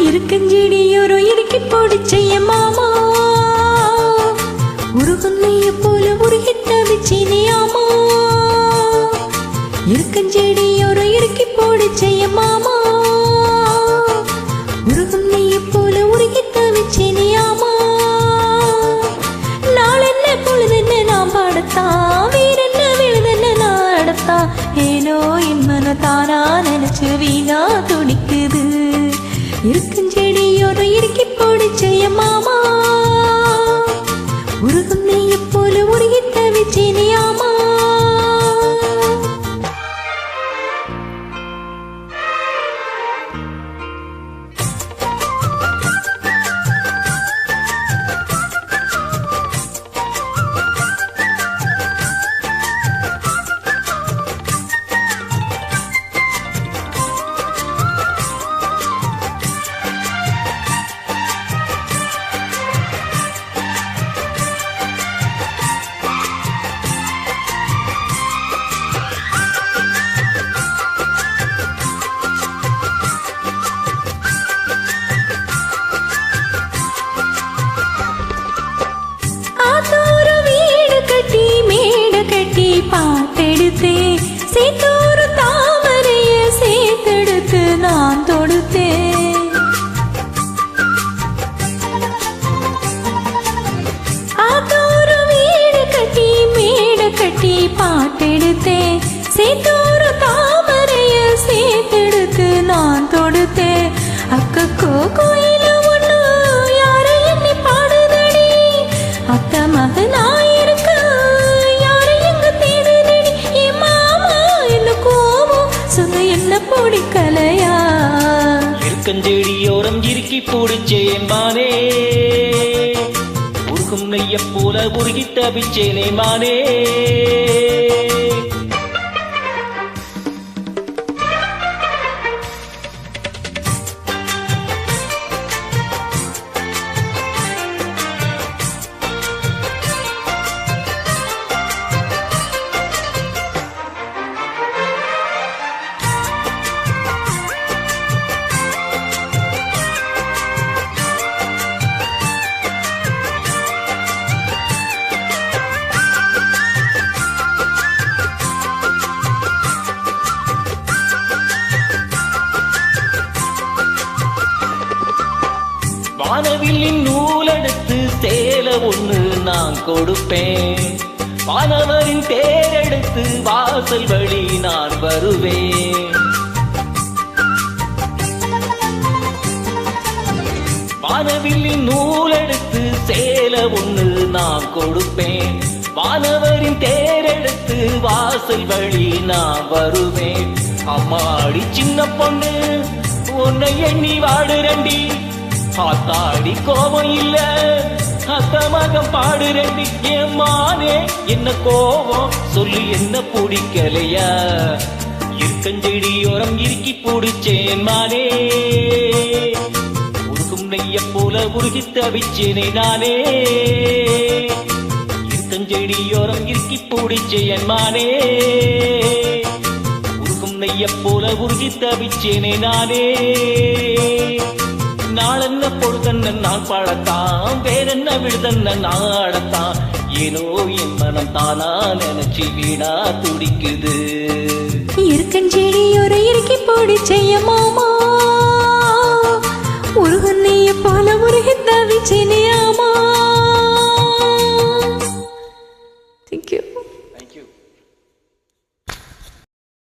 இருக்கஞ்செடியோரோ இறுக்கி போடிச்சைய மாமா உருகுன்னைய போல உருகி தவிச்சினே ஆமா இருக்கஞ்செடியோரோ இறுக்கி போடிச்சைய மாமா உருகுன்னைய போல உருகி தவிச்சினே ஆமா நாளென்ன பொழுதென்ன நாம் பாடத்தான் வீரென்ன விழுதென்ன நாடத்தான் ஏனோ என் மன தானா நினைச்சு வீணா துடிக்குது இருக்கஞ்செடியோரோ இறுக்கி போடிச்சைய மாமா உருகும் நெய்ய போல உருகி தவிச்சேனே ஆமா பாட்டெடுத்தே சேத்தோரு தாமரைய சேர்த்தெடுத்து நான் தொடுத்தேன் ஆத்தோரு வீடு கட்டி மேடு கட்டி பாட்டெடுத்தே சேத்தோரு தாமரைய சேர்த்தெடுத்து நான் தொடுத்தேன் அக்கோ கோயில ஒண்ணு யாரை எண்ணி பாடுதடி அத்த மகனா பொடிக்கலையா இருக்கஞ்செடியோரம் இறுக்கி போடிச்சேம்பானே உருகும் நெய்ய போல உருகி தவிச்சேனே மானே வானவில்லின் நூலெடுத்து சேல ஒண்ணு நான் கொடுப்பேன் வானவரின் தேரெடுத்து வாசல் வழி நான் வருவேன் வானவில்லின் நூலெடுத்து சேல ஒண்ணு நான் கொடுப்பேன் வானவரின் தேரெடுத்து வாசல் வழி நான் வருவேன் அம்மாடி சின்ன பொண்ணு உன்னை எண்ணி வாடுறண்டி ஆத்தாடி கோபம் இல்ல அத்தமகம் பாடுறண்டி ஏமானே என்ன கோபம் சொல்லி என்ன பிடிக்கலையா இருக்கஞ்செடியோரம் இறுக்கி பிடிச்சேன் மானே உருகும் நெய்ய போல உருகி தவிச்சேனே நானே இருக்கஞ்செடியோரம் இறுக்கி பிடிச்சேன் மானே உருகும் நெய்ய போல உருகி தவிச்சேனே நானே நாளென்ன பொழுதென்ன நான் பாடத்தான் வேறென்ன விழுதென்ன நாடத்தான் ஏனோ என் மனம் தானா நினைச்சு வீணா துடிக்குது இருக்கஞ்செடியோரோ இறுக்கி போடிச்சைய மாமா உருகும் நெய்ய போல உருகி தவிச்சேனே